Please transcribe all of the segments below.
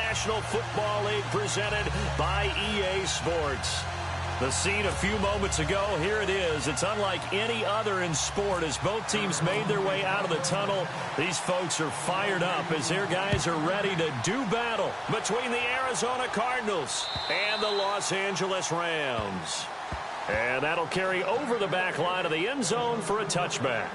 National Football League presented by EA Sports. The scene a few moments ago, here it is. It's unlike any other in sport as both teams made their way out of the tunnel. These folks are fired up as their guys are ready to do battle between the Arizona Cardinals and the Los Angeles Rams. And that'll carry over the back line of the end zone for a touchback.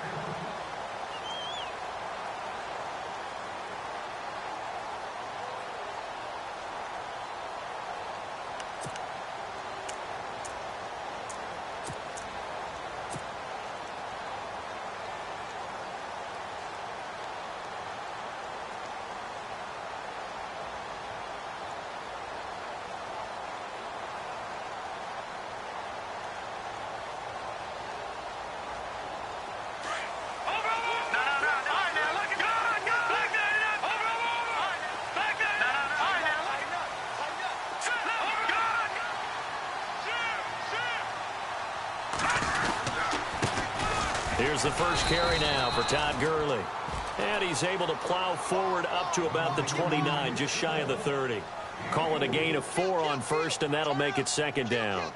Here's the first carry now for Todd Gurley. And he's able to plow forward up to about the 29, just shy of the 30. Call it a gain of 4 on first, and that'll make it second down.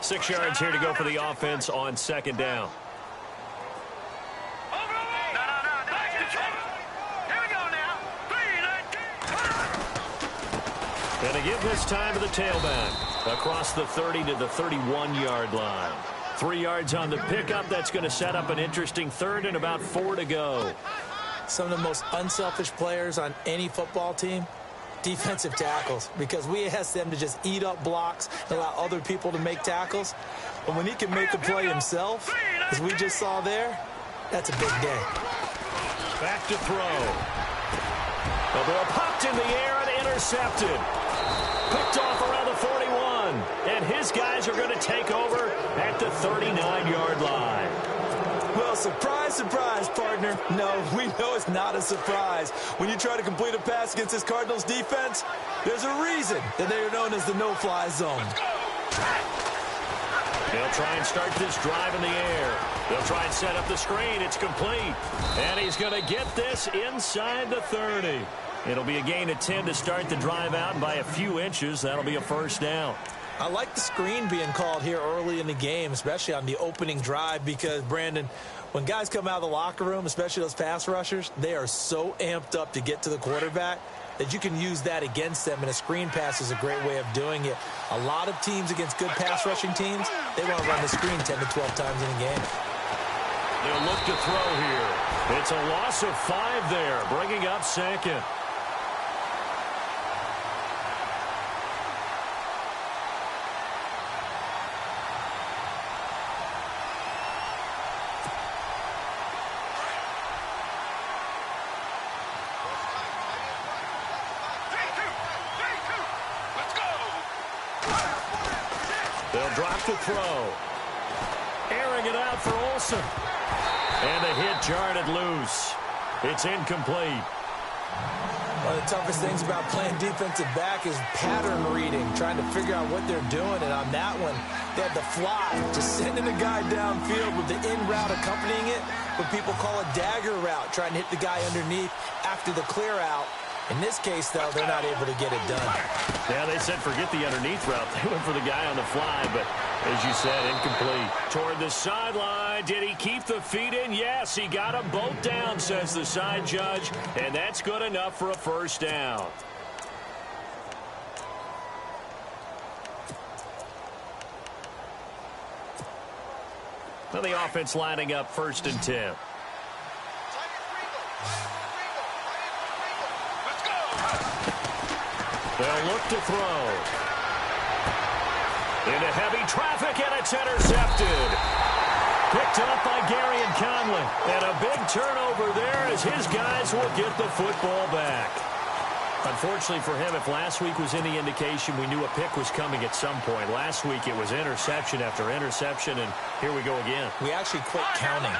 Six yards here to go for the offense on second down. And to give this time to the tailback across the 30 to the 31-yard line. 3 yards on the pickup. That's going to set up an interesting third and about 4 to go. Some of the most unselfish players on any football team, defensive tackles, because we ask them to just eat up blocks and allow other people to make tackles. But when he can make the play himself, as we just saw there, that's a big day. Back to throw. The ball popped in the air and intercepted. Picked off around the 41. And his guys are going to take over at the 39-yard line. Well, surprise, surprise, partner. No, we know it's not a surprise. When you try to complete a pass against this Cardinals defense, there's a reason that they are known as the no-fly zone. They'll try and start this drive in the air. They'll try and set up the screen. It's complete. And he's going to get this inside the 30. It'll be a gain of 10 to start the drive out, and by a few inches, that'll be a first down. I like the screen being called here early in the game, especially on the opening drive, because, Brandon, when guys come out of the locker room, especially those pass rushers, they are so amped up to get to the quarterback that you can use that against them, and a screen pass is a great way of doing it. A lot of teams against good pass rushing teams, they want to run the screen 10 to 12 times in a game. They'll look to throw here. It's a loss of 5 there, bringing up second. They'll drop the throw. Airing it out for Olsen. And the hit jarred it loose. It's incomplete. One of the toughest things about playing defensive back is pattern reading, trying to figure out what they're doing. And on that one, they had the fly, just sending a guy downfield with the in route accompanying it, what people call a dagger route, trying to hit the guy underneath after the clear out. In this case, though, they're not able to get it done. Yeah, they said forget the underneath route. They went for the guy on the fly, but as you said, incomplete. Toward the sideline, did he keep the feet in? Yes, he got them both down, says the side judge, and that's good enough for a first down. Well, the offense lining up 1st and 10. They'll look to throw. Into heavy traffic, and it's intercepted. Picked up by Gary and Conley. And a big turnover there as his guys will get the football back. Unfortunately for him, if last week was any indication, we knew a pick was coming at some point. Last week it was interception after interception, and here we go again. We actually quit counting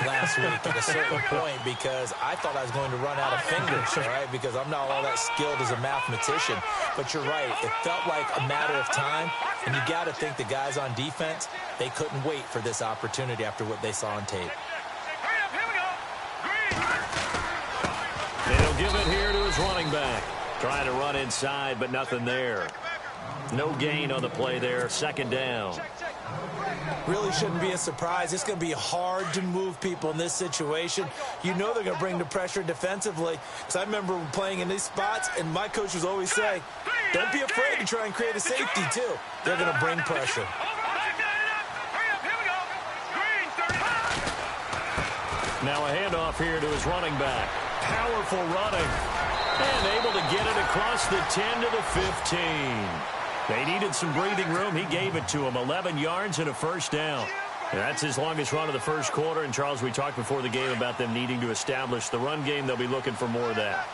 last week at a certain point because I thought I was going to run out of fingers, all right, because I'm not all that skilled as a mathematician. But you're right. It felt like a matter of time, and you got to think the guys on defense, they couldn't wait for this opportunity after what they saw on tape. Here we go. He'll give it here to his running back. Trying to run inside, but nothing there. No gain on the play there. Second down. Really shouldn't be a surprise. It's going to be hard to move people in this situation. You know they're going to bring the pressure defensively. Because I remember playing in these spots, and my coach was always saying, don't be afraid to try and create a safety, too. They're going to bring pressure. Now a handoff here to his running back. Powerful running. And able to get it across the 10 to the 15. They needed some breathing room. He gave it to him. 11 yards and a first down. And that's his longest run of the first quarter. And, Charles, we talked before the game about them needing to establish the run game. They'll be looking for more of that.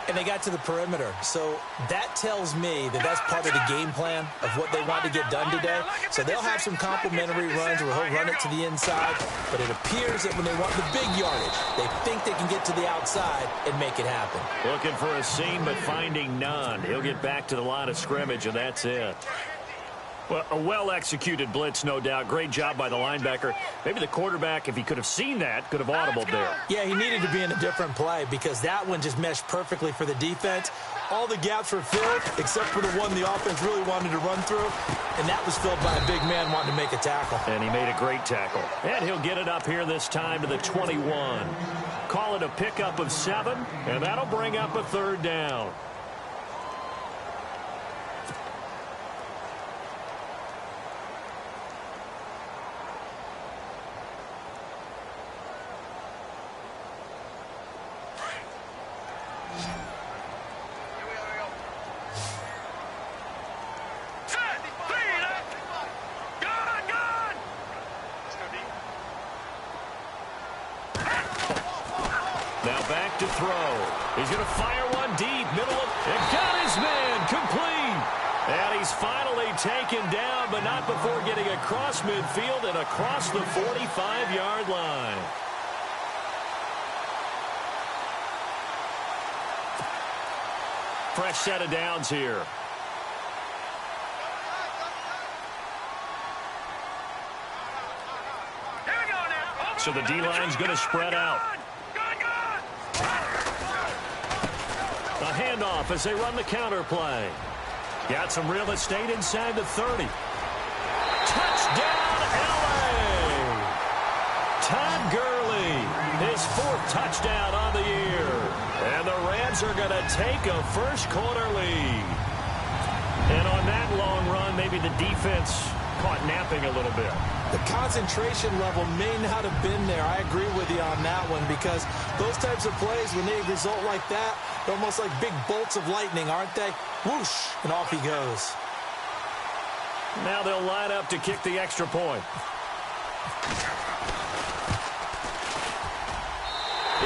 And they got to the perimeter. So that tells me that that's part of the game plan of what they want to get done today. So they'll have some complimentary runs where he'll run it to the inside. But it appears that when they want the big yardage, they think they can get to the outside and make it happen. Looking for a seam, but finding none. He'll get back to the line of scrimmage, and that's it. Well, a well-executed blitz, no doubt. Great job by the linebacker. Maybe the quarterback, if he could have seen that, could have audibled there. Yeah, he needed to be in a different play because that one just meshed perfectly for the defense. All the gaps were filled except for the one the offense really wanted to run through, and that was filled by a big man wanting to make a tackle. And he made a great tackle. And he'll get it up here this time to the 21. Call it a pickup of 7, and that'll bring up a third down. Now back to throw. He's going to fire one deep, middle of, and got his man complete. And he's finally taken down, but not before getting across midfield and across the 45-yard line. Fresh set of downs here. So the D-line's going to spread out. A handoff as they run the counter play. Got some real estate inside the 30. Touchdown, L.A. Todd Gurley, his 4th touchdown on the year. And the Rams are going to take a first-quarter lead. And on that long run, maybe the defense caught napping a little bit. The concentration level may not have been there. I agree with you on that one because those types of plays, when they result like that, they're almost like big bolts of lightning, aren't they? Whoosh, and off he goes. Now they'll line up to kick the extra point.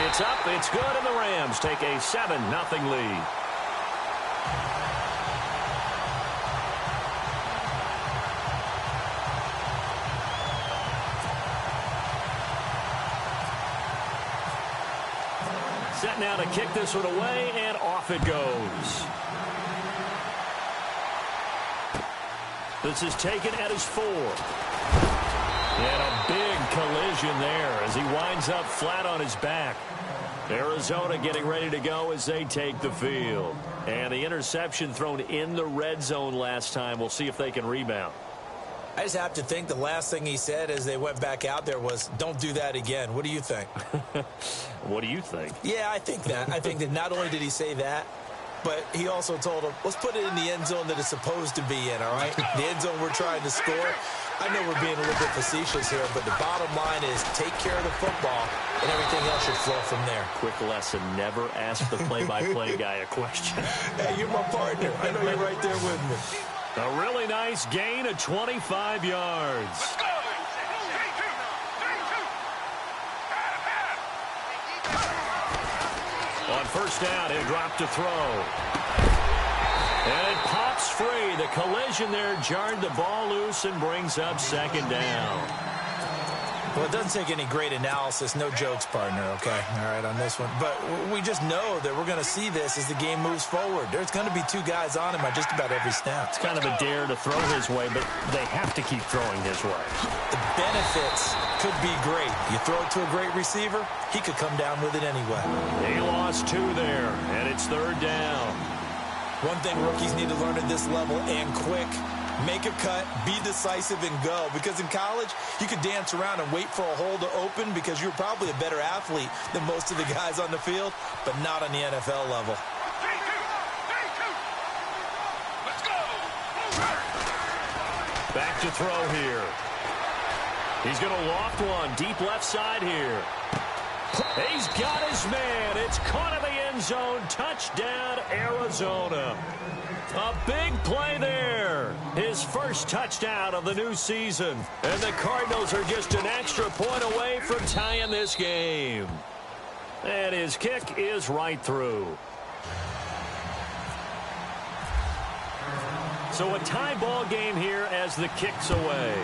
It's up, it's good, and the Rams take a 7-0 lead. Set now to kick this one away, and off it goes. This is taken at his 4. And a big collision there as he winds up flat on his back. Arizona getting ready to go as they take the field. And the interception thrown in the red zone last time. We'll see if they can rebound. I just have to think the last thing he said as they went back out there was, don't do that again. What do you think? What do you think? Yeah, I think that. I think that not only did he say that, but he also told him, let's put it in the end zone that it's supposed to be in, all right? The end zone we're trying to score. I know we're being a little bit facetious here, but the bottom line is take care of the football, and everything else should flow from there. Quick lesson, never ask the play-by-play guy a question. Hey, you're my partner. I know you're right there with me. A really nice gain of 25 yards. On first down, he'll drop to throw. And it pops free. The collision there jarred the ball loose and brings up second down. Well, it doesn't take any great analysis. No jokes, partner, okay? All right, on this one. But we just know that we're going to see this as the game moves forward. There's going to be two guys on him at just about every snap. It's kind of a dare to throw his way, but they have to keep throwing his way. The benefits could be great. You throw it to a great receiver, he could come down with it anyway. He lost 2 there, and it's 3rd down. One thing rookies need to learn at this level, and quick, make a cut, be decisive, and go. Because in college, you could dance around and wait for a hole to open because you're probably a better athlete than most of the guys on the field, but not on the NFL level. Let's go. Back to throw here. He's going to loft one deep left side here. He's got his man. It's caught in the end zone. Touchdown, Arizona. A big play there. His first touchdown of the new season. And the Cardinals are just an extra point away from tying this game. And his kick is right through. So a tie ball game here as the kick's away.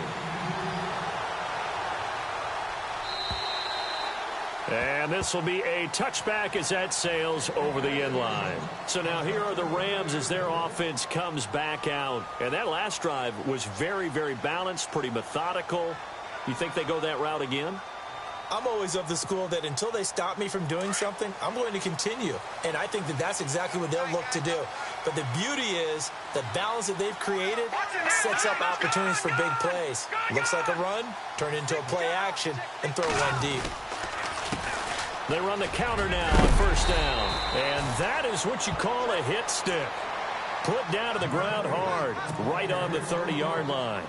And this will be a touchback as that sails over the end line. So now here are the Rams as their offense comes back out. And that last drive was very, very balanced, pretty methodical. You think they go that route again? I'm always of the school that until they stop me from doing something, I'm going to continue. And I think that that's exactly what they'll look to do. But the beauty is the balance that they've created sets up opportunities for big plays. Looks like a run, turn into a play action, and throw one deep. They run the counter now on 1st down. And that is what you call a hit stick. Put down to the ground hard, right on the 30-yard line.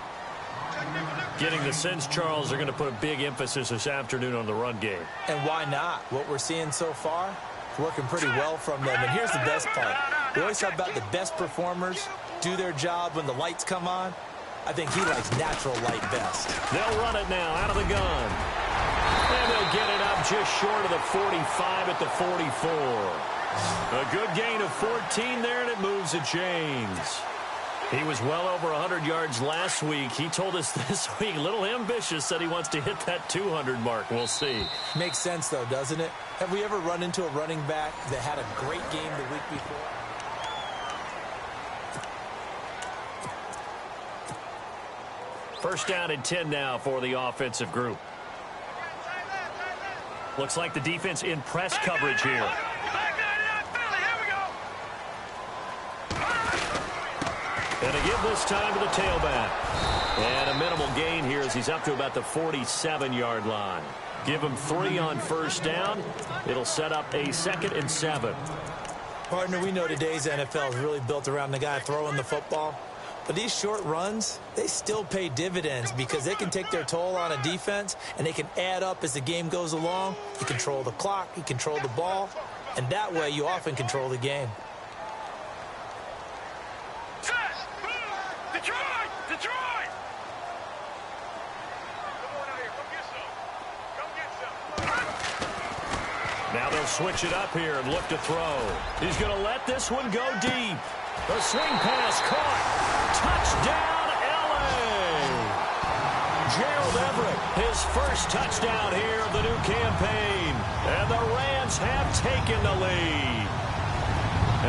Getting the sense, Charles, they're going to put a big emphasis this afternoon on the run game. And why not? What we're seeing so far, working pretty well from them. And here's the best part. We always talk about the best performers do their job when the lights come on. I think he likes natural light best. They'll run it now out of the gun. And they'll get it up just short of the 45 at the 44. A good gain of 14 there, and it moves the chains. He was well over 100 yards last week. He told us this week, a little ambitious, said he wants to hit that 200 mark. We'll see. Makes sense, though, doesn't it? Have we ever run into a running back that had a great game the week before? First down and 10 now for the offensive group. Looks like the defense in press coverage here. And a give this time to the tailback. And a minimal gain here as he's up to about the 47-yard line. Give him 3 on 1st down. It'll set up a 2nd and 7. Partner, we know today's NFL is really built around the guy throwing the football. But these short runs, they still pay dividends because they can take their toll on a defense and they can add up as the game goes along. You control the clock, you control the ball, and that way you often control the game. Detroit! Detroit! Now they'll switch it up here and look to throw. He's going to let this one go deep. The swing pass caught. Touchdown, L.A. Gerald Everett, his first touchdown here of the new campaign. And the Rams have taken the lead.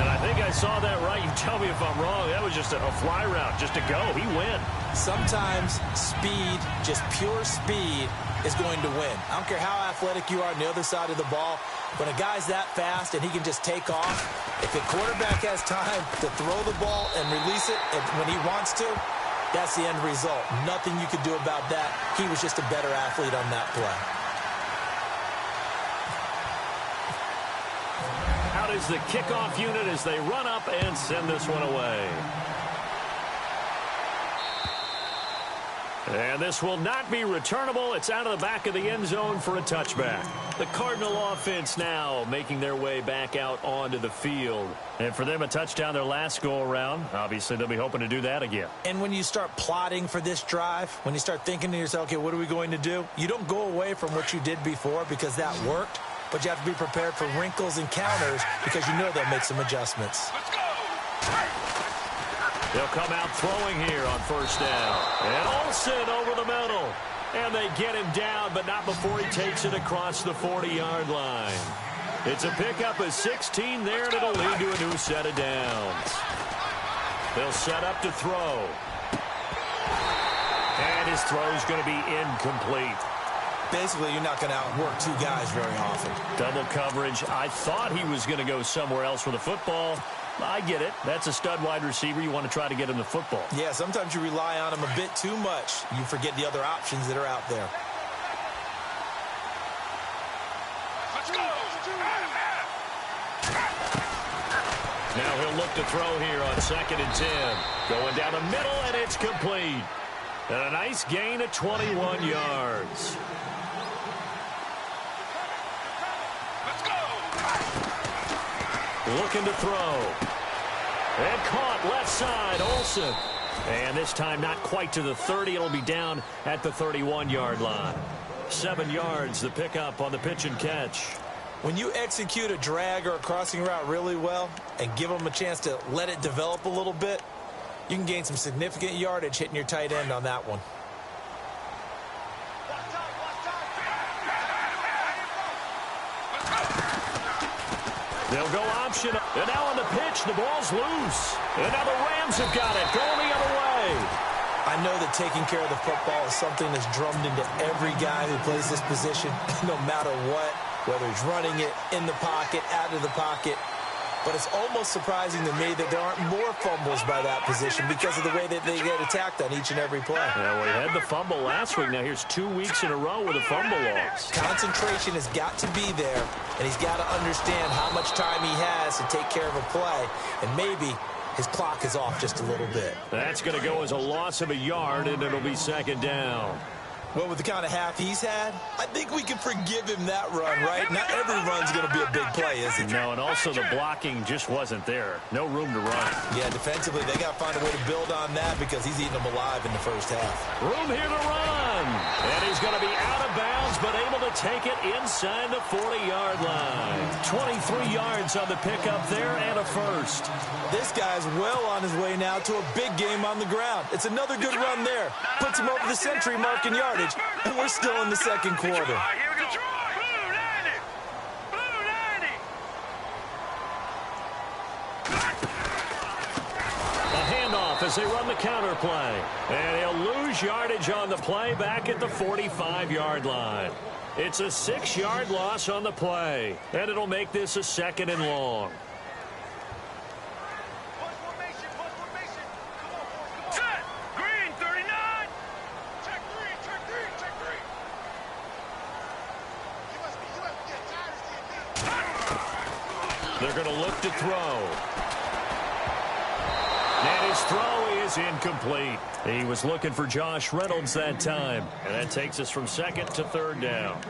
And I think I saw that right. You tell me if I'm wrong. That was just a fly route just to go. He went. Sometimes speed, just pure speed, is going to win. I don't care how athletic you are on the other side of the ball. When a guy's that fast and he can just take off, if the quarterback has time to throw the ball and release it when he wants to, that's the end result. Nothing you could do about that. He was just a better athlete on that play. Out is the kickoff unit as they run up and send this one away. And this will not be returnable. It's out of the back of the end zone for a touchback. The Cardinal offense now making their way back out onto the field. And for them, a touchdown their last go-around. Obviously, they'll be hoping to do that again. And when you start plotting for this drive, when you start thinking to yourself, okay, what are we going to do? You don't go away from what you did before because that worked. But you have to be prepared for wrinkles and counters because you know they'll make some adjustments. Let's go! They'll come out throwing here on 1st down. And Olsen over the middle. And they get him down, but not before he takes it across the 40-yard line. It's a pickup of 16 there, and it'll lead to a new set of downs. They'll set up to throw. And his throw's going to be incomplete. Basically, you're not going to outwork two guys very often. Double coverage. I thought he was going to go somewhere else with the football. I get it. That's a stud wide receiver. You want to try to get him the football. Yeah, sometimes you rely on him a bit too much. You forget the other options that are out there. Let's go. Now he'll look to throw here on 2nd and 10. Going down the middle, and it's complete. And a nice gain of 21 yards. Let's go. Looking to throw. And caught left side, Olsen. And this time not quite to the 30. It'll be down at the 31-yard line. 7 yards, the pickup on the pitch and catch. When you execute a drag or a crossing route really well and give them a chance to let it develop a little bit, you can gain some significant yardage hitting your tight end on that one. They'll go option. And now on the pitch, the ball's loose. And now the Rams have got it. Going the other way. I know that taking care of the football is something that's drummed into every guy who plays this position, no matter what, whether he's running it, in the pocket, out of the pocket. But it's almost surprising to me that there aren't more fumbles by that position because of the way that they get attacked on each and every play. Yeah, well, he had the fumble last week. Now here's 2 weeks in a row with a fumble loss. Concentration has got to be there, and he's got to understand how much time he has to take care of a play, and maybe his clock is off just a little bit. That's going to go as a loss of a yard, and it'll be 2nd down. Well, with the kind of half he's had, I think we can forgive him that run, right? Not every run's going to be a big play, is it? No, and also the blocking just wasn't there. No room to run. Yeah, defensively, they got to find a way to build on that because he's eating them alive in the first half. Room here to run. And he's going to be out of bounds, but able to take it inside the 40-yard line. 23 yards on the pickup there and a first. This guy's well on his way now to a big game on the ground. It's another good run there. Puts him over the century mark in yardage. And we're still in the second quarter. Here we go. Blue 90. Blue 90. A handoff as they run the counter play. And he'll lose yardage on the play back at the 45-yard line. It's a 6-yard loss on the play. And it'll make this a 2nd and long. Set. Green 39. Check three. Check three. They're going to look to throw. And his throw is incomplete. He was looking for Josh Reynolds that time. And that takes us from 2nd to 3rd down.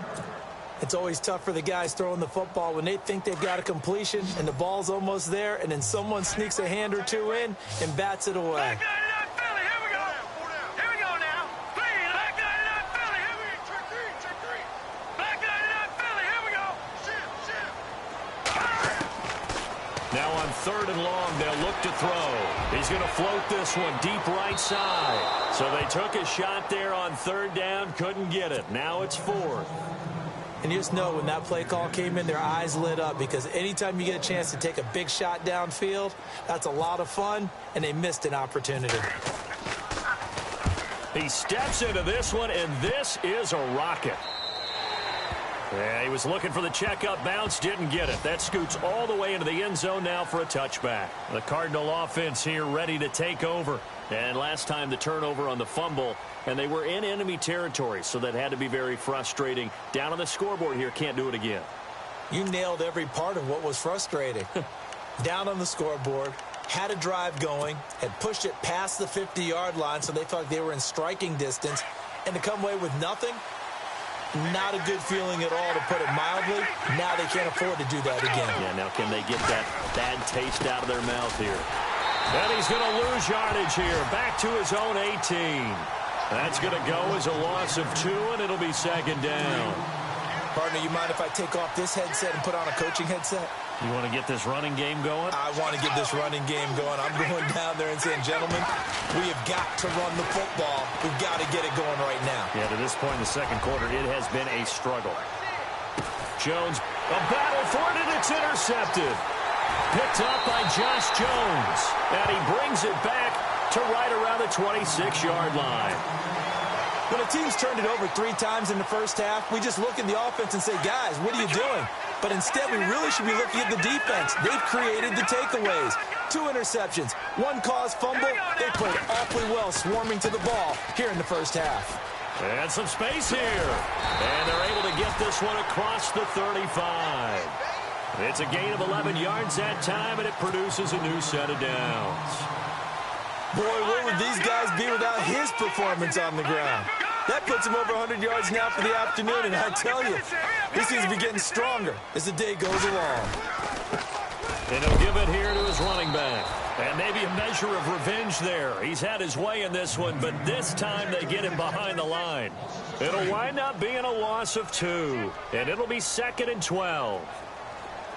It's always tough for the guys throwing the football when they think they've got a completion and the ball's almost there, and then someone sneaks a hand or two in and bats it away. Now on 3rd and long, they'll look to throw. He's going to float this one deep right side. So they took a shot there on 3rd down, couldn't get it. Now it's 4th. And you just know when that play call came in, their eyes lit up because anytime you get a chance to take a big shot downfield, that's a lot of fun, and they missed an opportunity. He steps into this one, and this is a rocket. Yeah, he was looking for the checkup bounce, didn't get it. That scoots all the way into the end zone now for a touchback. The Cardinal offense here ready to take over. And last time the turnover on the fumble, and they were in enemy territory, so that had to be very frustrating. Down on the scoreboard here, can't do it again. You nailed every part of what was frustrating. Down on the scoreboard, had a drive going, had pushed it past the 50-yard line, so they thought they were in striking distance, and to come away with nothing, not a good feeling at all, to put it mildly. Now they can't afford to do that again. Yeah, now can they get that bad taste out of their mouth here? And he's going to lose yardage here, back to his own 18. That's going to go as a loss of 2, and it'll be 2nd down. Partner, you mind if I take off this headset and put on a coaching headset? You want to get this running game going? I want to get this running game going. I'm going down there and saying, gentlemen, we have got to run the football. We've got to get it going right now. Yeah, to this point in the second quarter, it has been a struggle. Jones, a battle for it, and it's intercepted. Picked up by Josh Jones. And he brings it back to right around the 26-yard line. When a team's turned it over 3 times in the first half, we just look at the offense and say, guys, what are you doing? But instead, we really should be looking at the defense. They've created the takeaways. 2 interceptions, 1 caused fumble. They played awfully well swarming to the ball here in the first half. And some space here. And they're able to get this one across the 35. It's a gain of 11 yards that time, and it produces a new set of downs. Boy, where would these guys be without his performance on the ground? That puts him over 100 yards now for the afternoon, and I tell you, he seems to be getting stronger as the day goes along. And he'll give it here to his running back. And maybe a measure of revenge there. He's had his way in this one, but this time they get him behind the line. It'll wind up being a loss of 2, and it'll be 2nd and 12.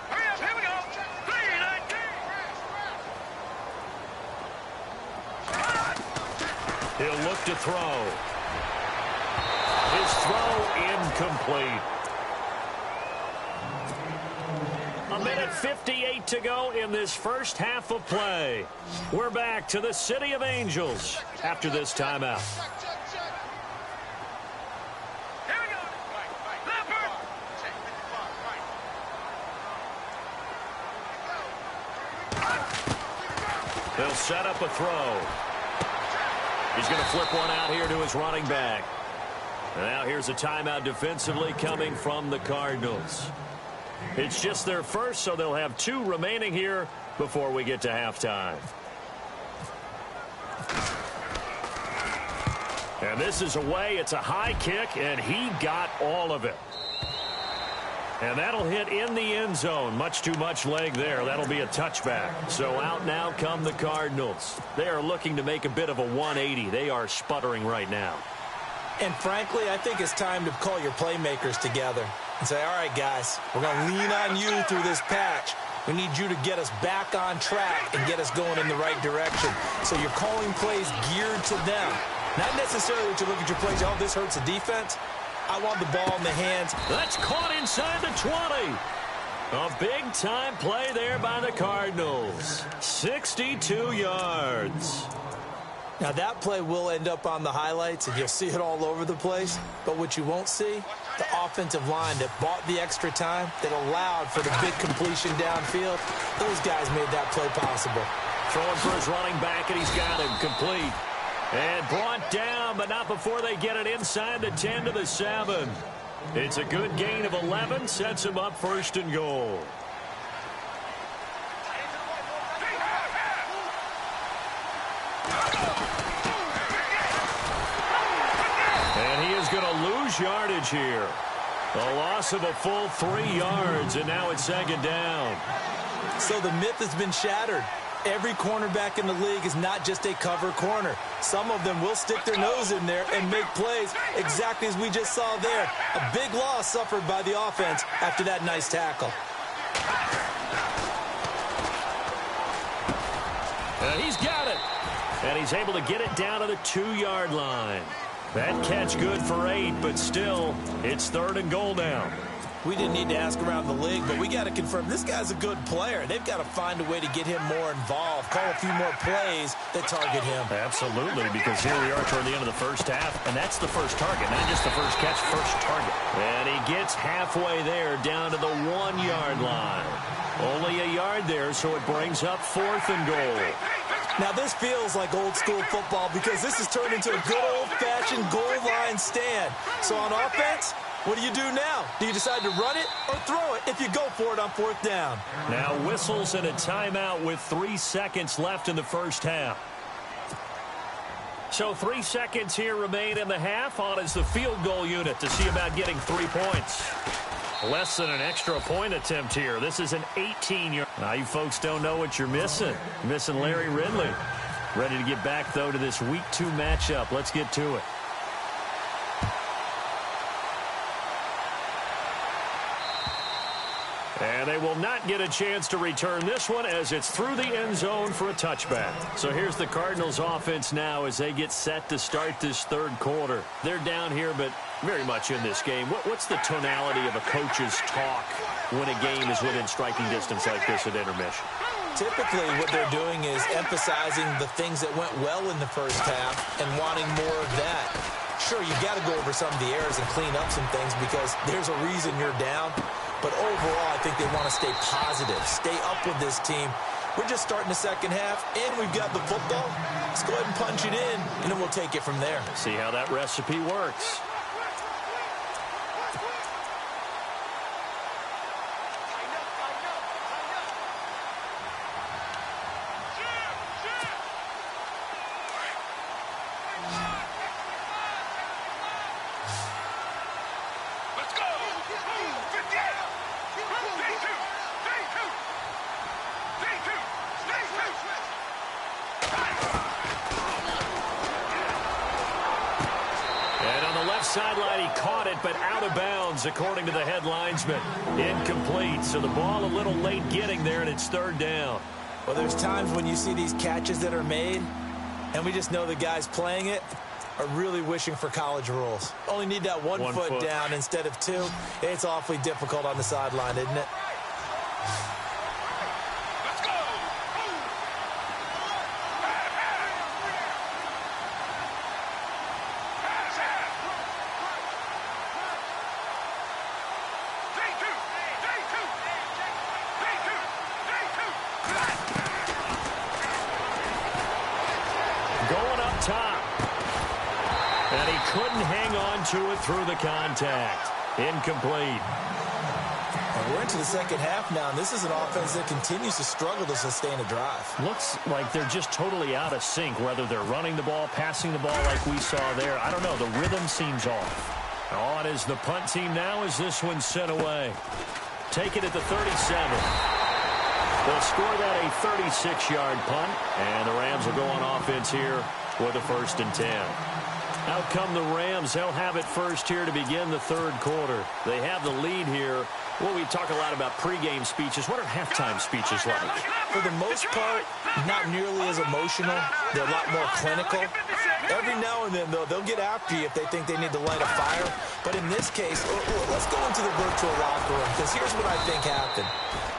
Hurry up, here we go. 3, 19. He'll look to throw. His throw incomplete. 1:58 to go in this first half of play. We're back to the City of Angels after this timeout. Here we go. Leopard. They'll set up a throw. He's going to flip one out here to his running back. And now here's a timeout defensively coming from the Cardinals. It's just their first, so they'll have 2 remaining here before we get to halftime. And this is away. It's a high kick, and he got all of it. And that'll hit in the end zone. Much too much leg there. That'll be a touchback. So out now come the Cardinals. They are looking to make a bit of a 180. They are sputtering right now. And frankly, I think it's time to call your playmakers together and say, all right, guys, we're going to lean on you through this patch. We need you to get us back on track and get us going in the right direction. So you're calling plays geared to them. Not necessarily that you look at your plays, oh, this hurts the defense. I want the ball in the hands. That's caught inside the 20. A big-time play there by the Cardinals. 62 yards. Now, that play will end up on the highlights, and you'll see it all over the place. But what you won't see, the offensive line that bought the extra time, that allowed for the big completion downfield, those guys made that play possible. Throwing for his running back, and he's got him complete. And brought down, but not before they get it inside the 10 to the 7. It's a good gain of 11, sets him up 1st and goal. And he is going to lose yardage here. A loss of a full 3 yards, and now it's 2nd down. So the myth has been shattered. Every cornerback in the league is not just a cover corner. Some of them will stick their nose in there and make plays exactly as we just saw there. A big loss suffered by the offense after that nice tackle. And he's got it. And he's able to get it down to the 2-yard line. That catch good for 8, but still, it's 3rd and goal now. We didn't need to ask around the league, but we got to confirm this guy's a good player. They've got to find a way to get him more involved, call a few more plays that target him. Absolutely, because here we are toward the end of the first half, and that's the first target, not just the first catch, first target. And he gets halfway there down to the 1-yard line. Only a yard there, so it brings up 4th and goal. Now, this feels like old-school football because this has turned into a good old-fashioned goal line stand. So on offense, what do you do now? Do you decide to run it or throw it if you go for it on 4th down? Now whistles and a timeout with 3 seconds left in the first half. So 3 seconds here remain in the half. On is the field goal unit to see about getting 3 points. Less than an extra point attempt here. This is an 18-yard. Now you folks don't know what you're missing. You're missing Larry Ridley. Ready to get back, though, to this Week 2 matchup. Let's get to it. And they will not get a chance to return this one as it's through the end zone for a touchback. So here's the Cardinals offense now as they get set to start this third quarter. They're down here, but very much in this game. What's the tonality of a coach's talk when a game is within striking distance like this at intermission? Typically, what they're doing is emphasizing the things that went well in the first half and wanting more of that. Sure, you've got to go over some of the errors and clean up some things because there's a reason you're down. But overall, I think they want to stay positive, stay up with this team. We're just starting the second half, and we've got the football. Let's go ahead and punch it in, and then we'll take it from there. See how that recipe works. Sideline, he caught it, but out of bounds, according to the head linesman. Incomplete, so the ball a little late getting there, and it's third down. Well, there's times when you see these catches that are made, and we just know the guys playing it are really wishing for college rules. Only need that one foot down instead of two. It's awfully difficult on the sideline, isn't it? To it through the contact. Incomplete. Well, we're into the second half now, and this is an offense that continues to struggle to sustain a drive. Looks like they're just totally out of sync, whether they're running the ball, passing the ball like we saw there. I don't know. The rhythm seems off. On is the punt team now as this one's sent away. Take it at the 37. They'll score that a 36-yard punt, and the Rams will go on offense here with a 1st and 10. Out come the Rams. They'll have it first here to begin the third quarter. They have the lead here. Well, we talk a lot about pregame speeches. What are halftime speeches like? For the most part, not nearly as emotional. They're a lot more clinical. Every now and then, though, they'll get after you if they think they need to light a fire. But in this case, let's go into the virtual locker room, because here's what I think happened.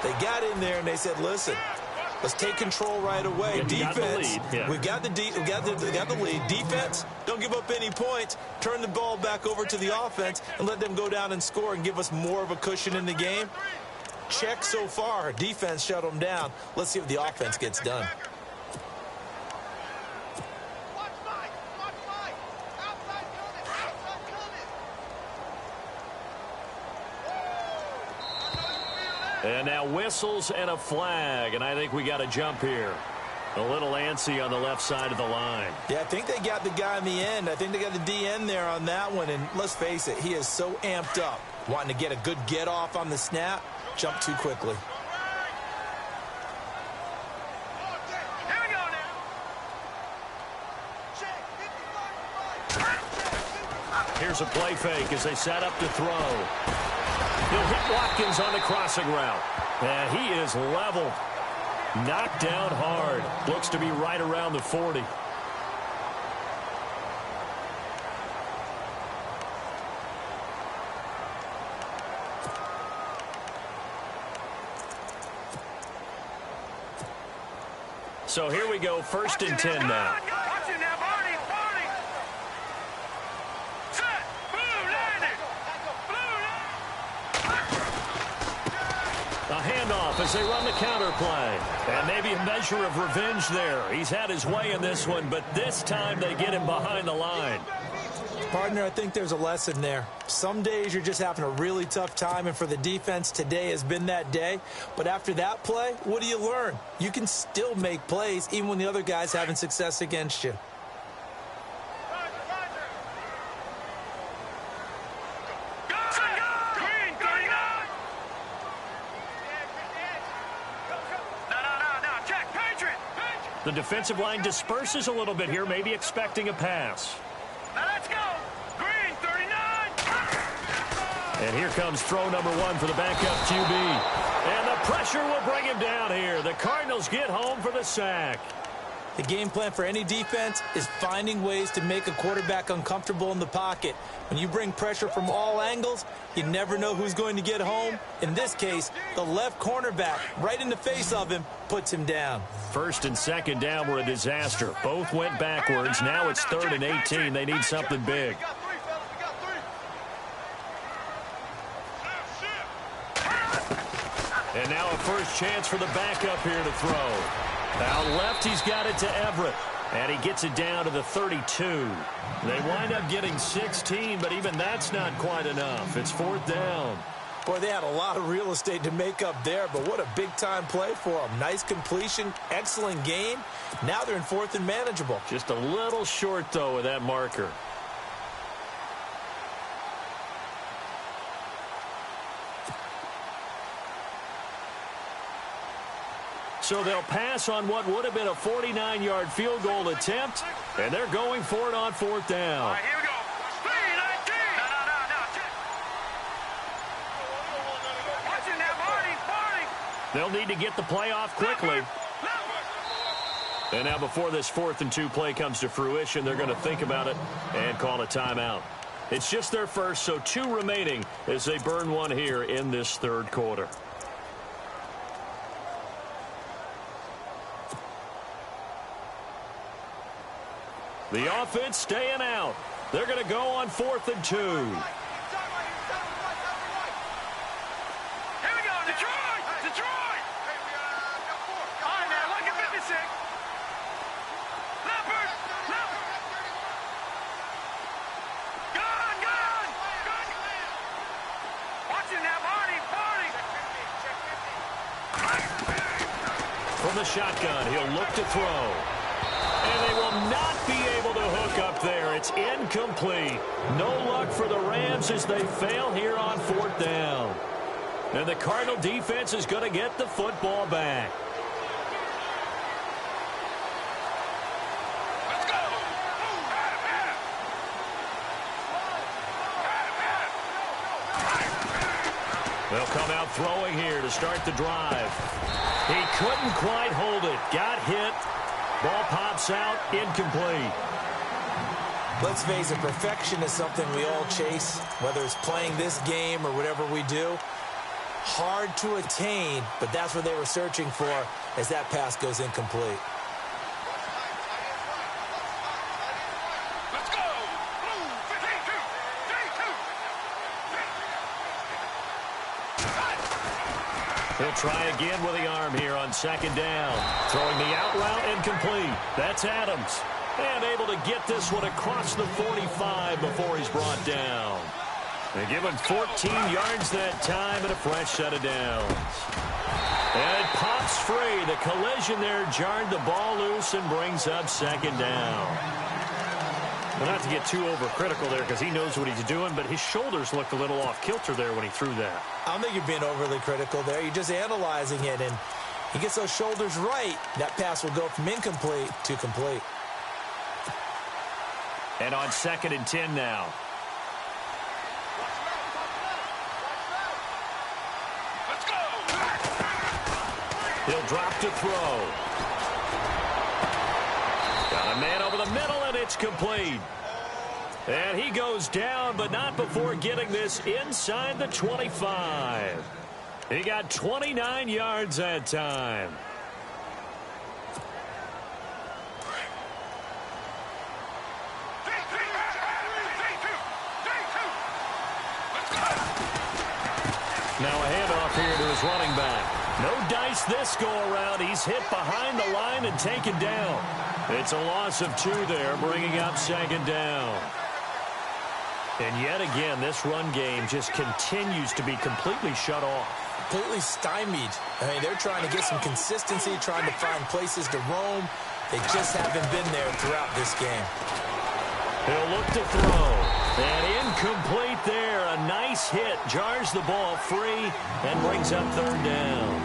They got in there and they said, listen, let's take control right away. Defense, we got the lead. Defense, don't give up any points. Turn the ball back over to the offense and let them go down and score and give us more of a cushion in the game. Check so far. Defense shut them down. Let's see if the offense gets done. And now whistles and a flag, and I think we got a jump here. A little antsy on the left side of the line. Yeah, I think they got the guy in the end. I think they got the DN there on that one, and let's face it, he is so amped up, wanting to get a good get off on the snap, jump too quickly. Here's a play fake as they set up to throw. He'll hit Watkins on the crossing route. And he is leveled. Knocked down hard. Looks to be right around the 40. So here we go, 1st and 10 now. As they run the counter play. And maybe a measure of revenge there. He's had his way in this one, but this time they get him behind the line. Partner, I think there's a lesson there. Some days you're just having a really tough time, and for the defense, today has been that day. But after that play, what do you learn? You can still make plays even when the other guy's having success against you. The defensive line disperses a little bit here, maybe expecting a pass. Now let's go. Green, 39. And here comes throw number 1 for the backup QB. pressure will bring him down here. The Cardinals get home for the sack. The game plan for any defense is finding ways to make a quarterback uncomfortable in the pocket. When you bring pressure from all angles, you never know who's going to get home. In this case, the left cornerback, right in the face of him, puts him down. First and second down were a disaster. Both went backwards. Now it's 3rd and 18. They need something big. And now a first chance for the backup here to throw. Out left, he's got it to Everett. And he gets it down to the 32. They wind up getting 16, but even that's not quite enough. It's 4th down. Boy, they had a lot of real estate to make up there, but what a big-time play for them. Nice completion, excellent game. Now they're in 4th and manageable. Just a little short, though, with that marker. So they'll pass on what would have been a 49-yard field goal attempt, and they're going for it on 4th down. All right, here we go. 3-19. No. Watching that, Marty. They'll need to get the play off quickly. And now before this 4th and 2 play comes to fruition, they're going to think about it and call a timeout. It's just their first, so 2 remaining as they burn one here in this 3rd quarter. The offense staying out. They're going to go on 4th and 2. Here we go, Detroit! Detroit! All right, now, look at 56. Leopard! Gun! Watching that, Marty! From the shotgun, he'll look to throw. And they will not be able to hook up there. It's incomplete. No luck for the Rams as they fail here on 4th down. And the Cardinal defense is going to get the football back. Let's go! They'll come out throwing here to start the drive. He couldn't quite hold it. Got hit. Ball pops out, incomplete. Let's face it, perfection is something we all chase, whether it's playing this game or whatever we do. Hard to attain, but that's what they were searching for as that pass goes incomplete. Let's go! 3-2. He'll try again with the arm here on 2nd down. Throwing the out route incomplete. That's Adams. And able to get this one across the 45 before he's brought down. They give him 14 yards that time and a fresh set of downs. And it pops free. The collision there jarred the ball loose and brings up 2nd down. Well, not to get too overcritical there because he knows what he's doing, but his shoulders looked a little off kilter there when he threw that. I don't think you're being overly critical there. You're just analyzing it, and he gets those shoulders right. That pass will go from incomplete to complete. And on 2nd and 10 now. Let's go! He'll drop to throw. Got a man over the middle, and it's complete. And he goes down, but not before getting this inside the 25. He got 29 yards that time. Now a handoff here to his running back. No dice this go-around. He's hit behind the line and taken down. It's a loss of 2 there, bringing up 2nd down. And yet again, this run game just continues to be completely shut off. Completely stymied. I mean, they're trying to get some consistency, trying to find places to roam. They just haven't been there throughout this game. He'll look to throw. And incomplete there. A nice hit. Jars the ball free and brings up 3rd down.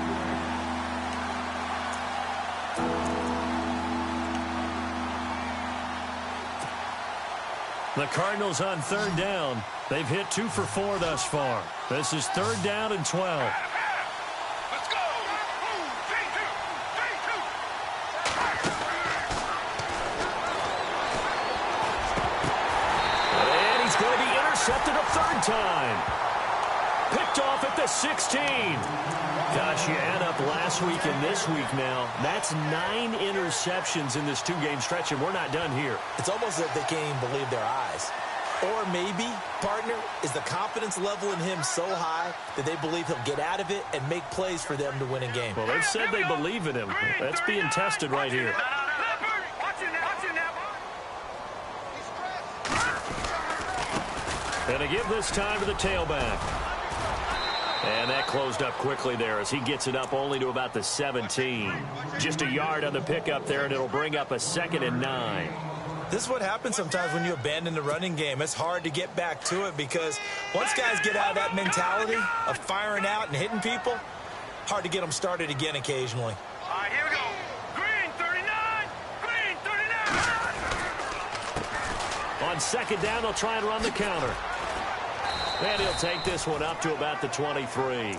The Cardinals on 3rd down. They've hit 2 for 4 thus far. This is 3rd down and 12. Let's go! time. Picked off at the 16. Gosh, you add up last week and this week now. That's 9 interceptions in this 2-game stretch, and we're not done here. It's almost as if they can't even believe their eyes. Or maybe, partner, is the confidence level in him so high that they believe he'll get out of it and make plays for them to win a game. Well, they've said they believe in him. That's being tested right here. And they give this time to the tailback. And that closed up quickly there as he gets it up only to about the 17. Just a yard on the pickup there, and it'll bring up a 2nd and 9. This is what happens sometimes when you abandon the running game. It's hard to get back to it because once guys get out of that mentality of firing out and hitting people, hard to get them started again occasionally. All right, here we go. Green 39. Green 39. On 2nd down, they'll try and run the counter. And he'll take this one up to about the 23.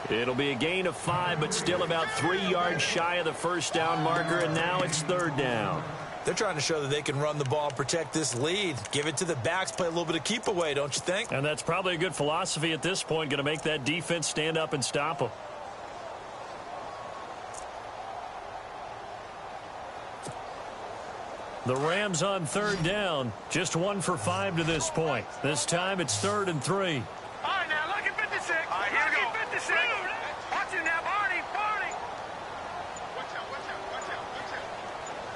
It'll be a gain of 5, but still about 3 yards shy of the first down marker, and now it's 3rd down. They're trying to show that they can run the ball and protect this lead. Give it to the backs, play a little bit of keep away, don't you think? And that's probably a good philosophy at this point, going to make that defense stand up and stop them. The Rams on 3rd down, just 1 for 5 to this point. This time it's 3rd and 3. All right, now look at 56. All right, here we go. 56. Watch it now, Barney. Watch out.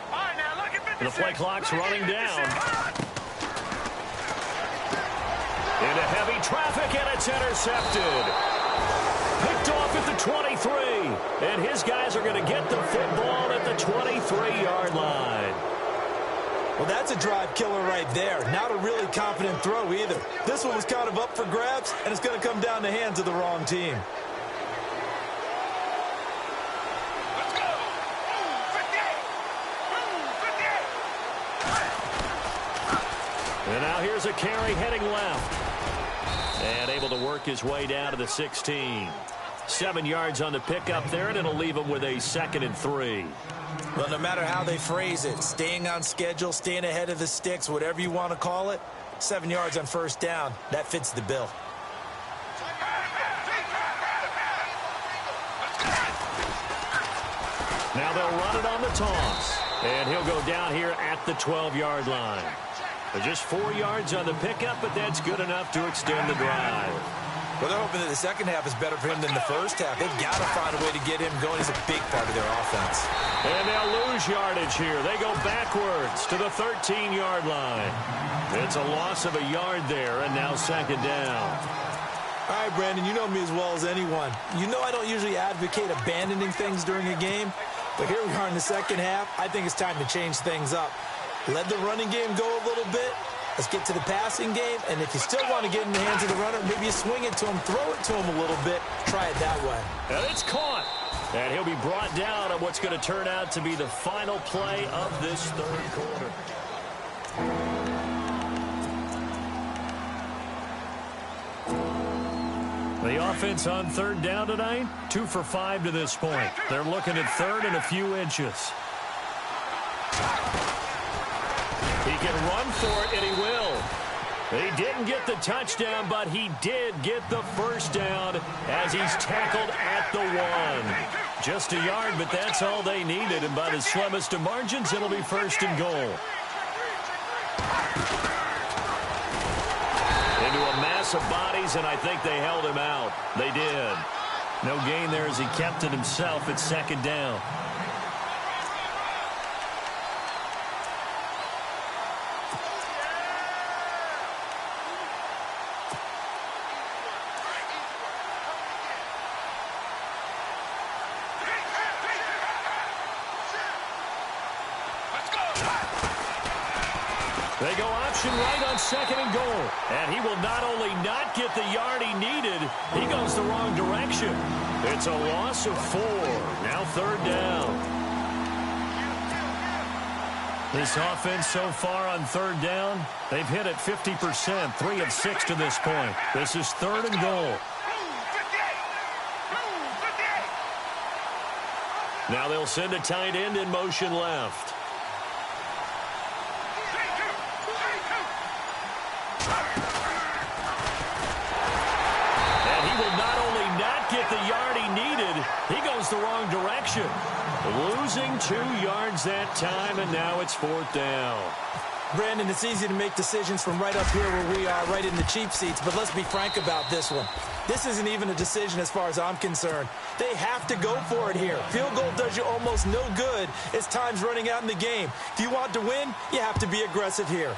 All right, now look at 56. The play clock's running down. Into heavy traffic, and it's intercepted. Picked off at the 23. And his guys are going to get the football at the 23-yard line. Well, that's a drive killer right there. Not a really confident throw either. This one was kind of up for grabs, and it's going to come down the hands of the wrong team. Let's go. 58. And now here's a carry heading left. And able to work his way down to the 16. 7 yards on the pickup there, and it'll leave him with a 2nd and 3. Well, no matter how they phrase it, staying on schedule, staying ahead of the sticks, whatever you want to call it, 7 yards on 1st down, that fits the bill. Now they'll run it on the toss. And he'll go down here at the 12-yard line. Just 4 yards on the pickup, but that's good enough to extend the drive. Well, they're hoping that the second half is better for him than the first half. They've got to find a way to get him going. He's a big part of their offense. And they'll lose yardage here. They go backwards to the 13-yard line. It's a loss of a yard there, and now 2nd down. All right, Brandon, you know me as well as anyone. You know I don't usually advocate abandoning things during a game, but here we are in the second half. I think it's time to change things up. Let the running game go a little bit. Let's get to the passing game, and if you still want to get in the hands of the runner, maybe you swing it to him, throw it to him a little bit, try it that way. And it's caught. And he'll be brought down on what's going to turn out to be the final play of this 3rd quarter. The offense on 3rd down tonight, 2 for 5 to this point. They're looking at 3rd and a few inches. He can run for it, and he will. He didn't get the touchdown, but he did get the first down as he's tackled at the 1. Just a yard, but that's all they needed, and by the slimmest of margins, it'll be 1st and goal. Into a mass of bodies, and I think they held him out. They did. No gain there as he kept it himself at 2nd down. They go option right on 2nd and goal. And he will not only not get the yard he needed, he goes the wrong direction. It's a loss of 4. Now 3rd down. This offense so far on 3rd down, they've hit it 50%, 3 of 6 to this point. This is 3rd and goal. Now they'll send a tight end in motion left. goes the wrong direction. Losing 2 yards that time, and now it's 4th down. Brandon, it's easy to make decisions from right up here where we are, right in the cheap seats, but let's be frank about this one. This isn't even a decision as far as I'm concerned. They have to go for it here. Field goal does you almost no good as time's running out in the game. If you want to win, you have to be aggressive here.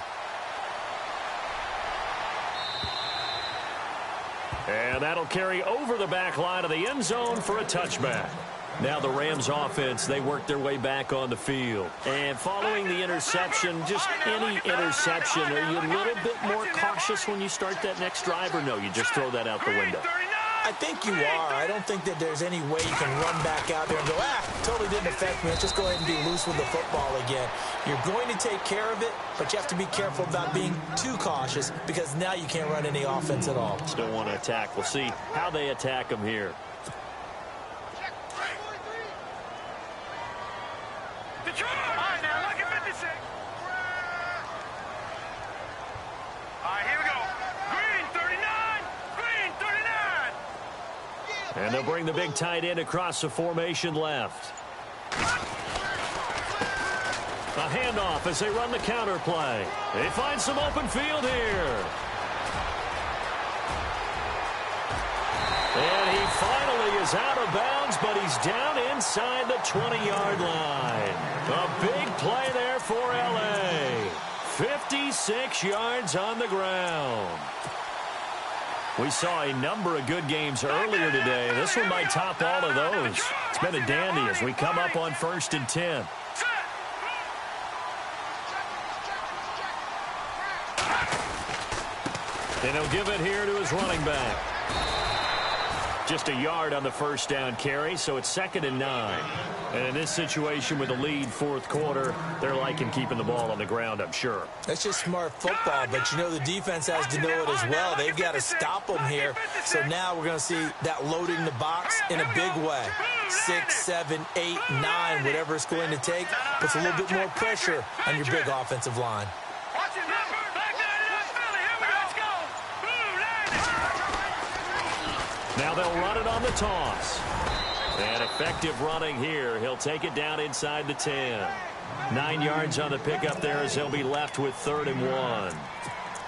And that'll carry over the back line of the end zone for a touchback. Now the Rams offense, they work their way back on the field. And following the interception, just any interception, are you a little bit more cautious when you start that next drive, or no, you just throw that out the window? I think you are. I don't think that there's any way you can run back out there and go, totally didn't affect me. Let's just go ahead and be loose with the football again. You're going to take care of it, but you have to be careful about being too cautious because now you can't run any offense at all. Still want to attack. We'll see how they attack them here. And they'll bring the big tight end across the formation left. A handoff as they run the counter play. They find some open field here. And he finally is out of bounds, but he's down inside the 20-yard line. A big play there for L.A. 56 yards on the ground. We saw a number of good games earlier today. This one might top all of those. It's been a dandy as we come up on 1st and 10. And he'll give it here to his running back. Just a yard on the first down carry, so it's 2nd and 9. And in this situation with a lead 4th quarter, they're liking keeping the ball on the ground, I'm sure. That's just smart football, but you know the defense has to know it as well. They've got to stop them here. So now we're going to see that loading the box in a big way. 6, 7, 8, 9, whatever it's going to take, puts a little bit more pressure on your big offensive line. Now they'll run it on the toss. And effective running here. He'll take it down inside the 10. 9 yards on the pickup there as he'll be left with 3rd and 1.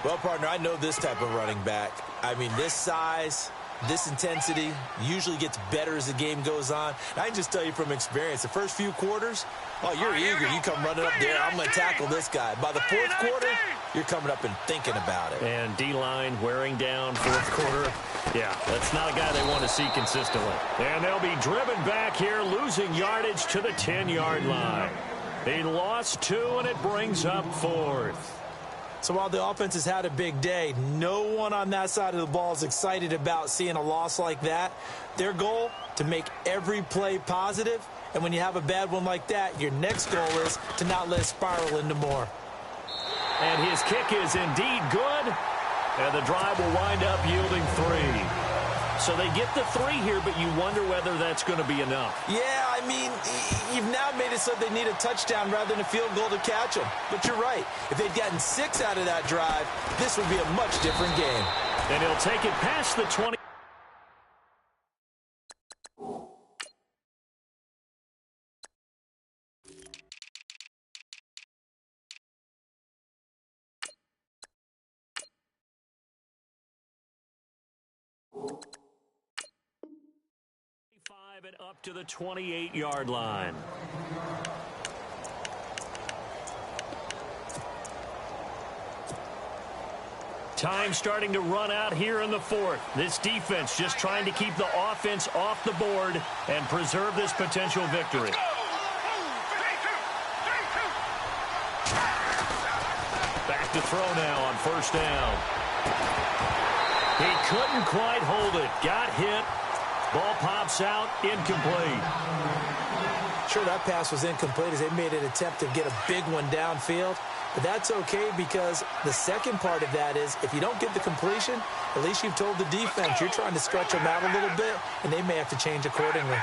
Well, partner, I know this type of running back. I mean, this size, this intensity usually gets better as the game goes on. And I can just tell you from experience, the first few quarters, oh, you're eager. You come running up there, I'm going to tackle this guy. By the 4th quarter, you're coming up and thinking about it. And D-line wearing down 4th quarter. Yeah, that's not a guy they want to see consistently. And they'll be driven back here, losing yardage to the 10-yard line. They lost 2, and it brings up 4th. So while the offense has had a big day, no one on that side of the ball is excited about seeing a loss like that. Their goal, to make every play positive. And when you have a bad one like that, your next goal is to not let it spiral into more. And his kick is indeed good. And the drive will wind up yielding 3. So they get the 3 here, but you wonder whether that's going to be enough. Yeah, I mean, you've now made it so they need a touchdown rather than a field goal to catch them. But you're right. If they'd gotten 6 out of that drive, this would be a much different game. And he'll take it past the 20. And up to the 28-yard line. Time starting to run out here in the 4th. This defense just trying to keep the offense off the board and preserve this potential victory. Back to throw now on 1st down. He couldn't quite hold it. Got hit. Ball pops out, incomplete. Sure, that pass was incomplete as they made an attempt to get a big one downfield. But that's okay because the second part of that is if you don't get the completion, at least you've told the defense you're trying to stretch them out a little bit, and they may have to change accordingly.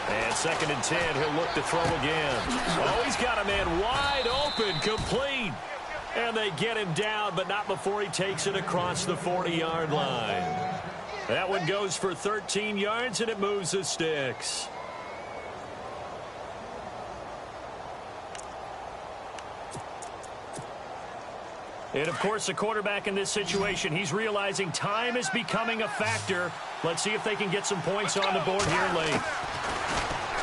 And 2nd and 10, he'll look to throw again. Oh, he's got a man wide open, complete. And they get him down, but not before he takes it across the 40-yard line. That one goes for 13 yards, and it moves the sticks. And, of course, the quarterback in this situation, he's realizing time is becoming a factor. Let's see if they can get some points on the board here late.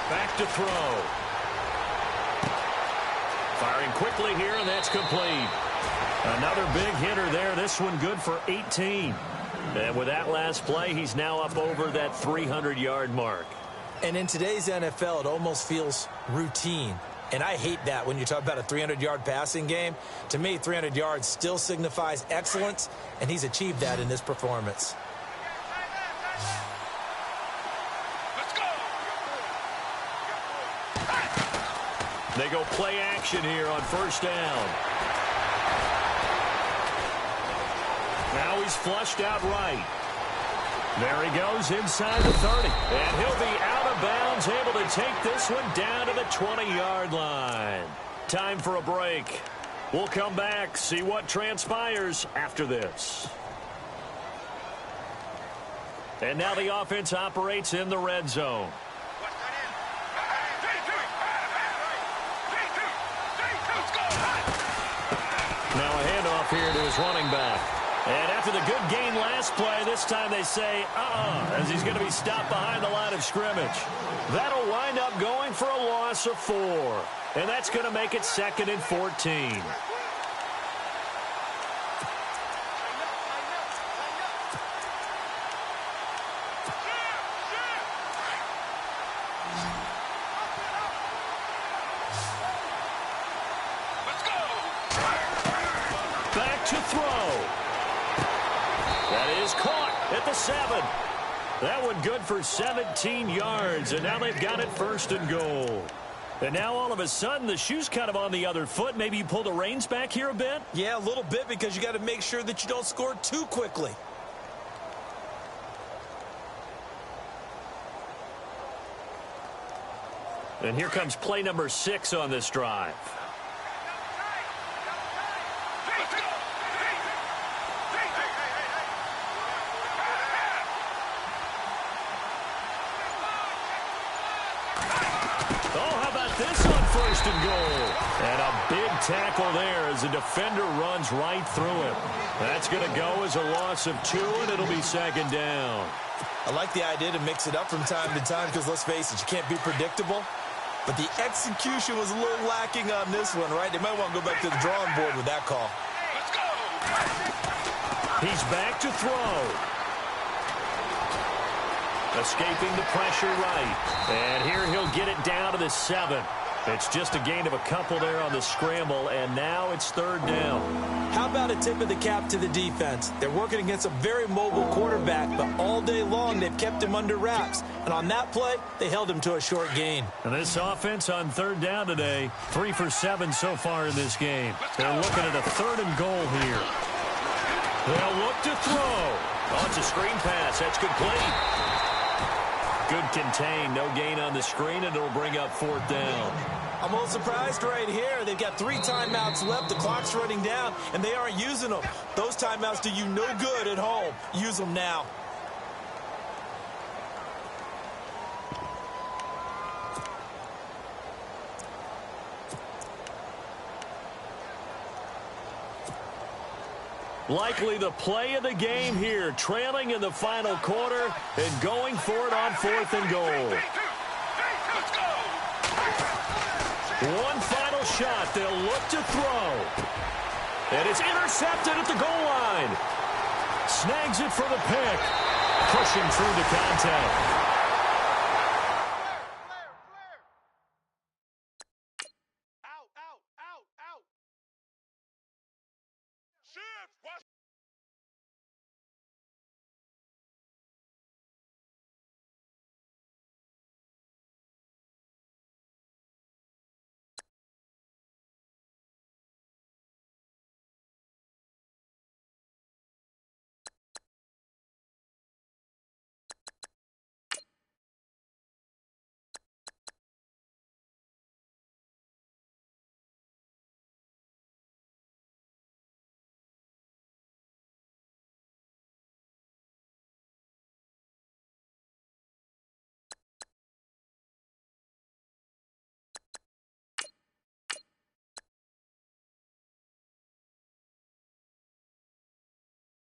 Back to throw. Firing quickly here, and that's complete. Another big hitter there. This one good for 18. And with that last play, he's now up over that 300-yard mark. And in today's NFL, it almost feels routine. And I hate that when you talk about a 300-yard passing game. To me, 300 yards still signifies excellence, and he's achieved that in this performance. Let's go. They go play action here on first down. Now he's flushed out right. There he goes inside the 30. And he'll be out of bounds, able to take this one down to the 20-yard line. Time for a break. We'll come back, see what transpires after this. And now the offense operates in the red zone. Now a handoff here to his running back. And after the good gain last play, this time they say, as he's going to be stopped behind the line of scrimmage. That'll wind up going for a loss of 4. And that's going to make it 2nd and 14. Back to throw. That is caught at the 7. That one good for 17 yards, and now they've got it 1st and goal. And now all of a sudden the shoe's kind of on the other foot. Maybe you pull the reins back here a bit? Yeah, a little bit, because you got to make sure that you don't score too quickly. And here comes play number 6 on this drive. This on 1st and goal. And a big tackle there as the defender runs right through it. That's going to go as a loss of 2, and it'll be 2nd down. I like the idea to mix it up from time to time because, let's face it, you can't be predictable. But the execution was a little lacking on this one, right? They might want to go back to the drawing board with that call. Let's go. He's back to throw. Escaping the pressure right. And here he'll get it down to the 7. It's just a gain of a couple there on the scramble, and now it's 3rd down. How about a tip of the cap to the defense? They're working against a very mobile quarterback, but all day long they've kept him under wraps. And on that play, they held him to a short gain. And this offense on 3rd down today, 3 for 7 so far in this game. They're looking at a 3rd and goal here. They'll look to throw. Oh, it's a screen pass. That's complete. Good contain, no gain on the screen, and it'll bring up 4th down. I'm a little surprised right here. They've got 3 timeouts left. The clock's running down, and they aren't using them. Those timeouts do you no good at home. Use them now. Likely the play of the game here, trailing in the final quarter and going for it on 4th and goal. One final shot. They'll look to throw. And it's intercepted at the goal line. Snags it for the pick. Pushing through the contact.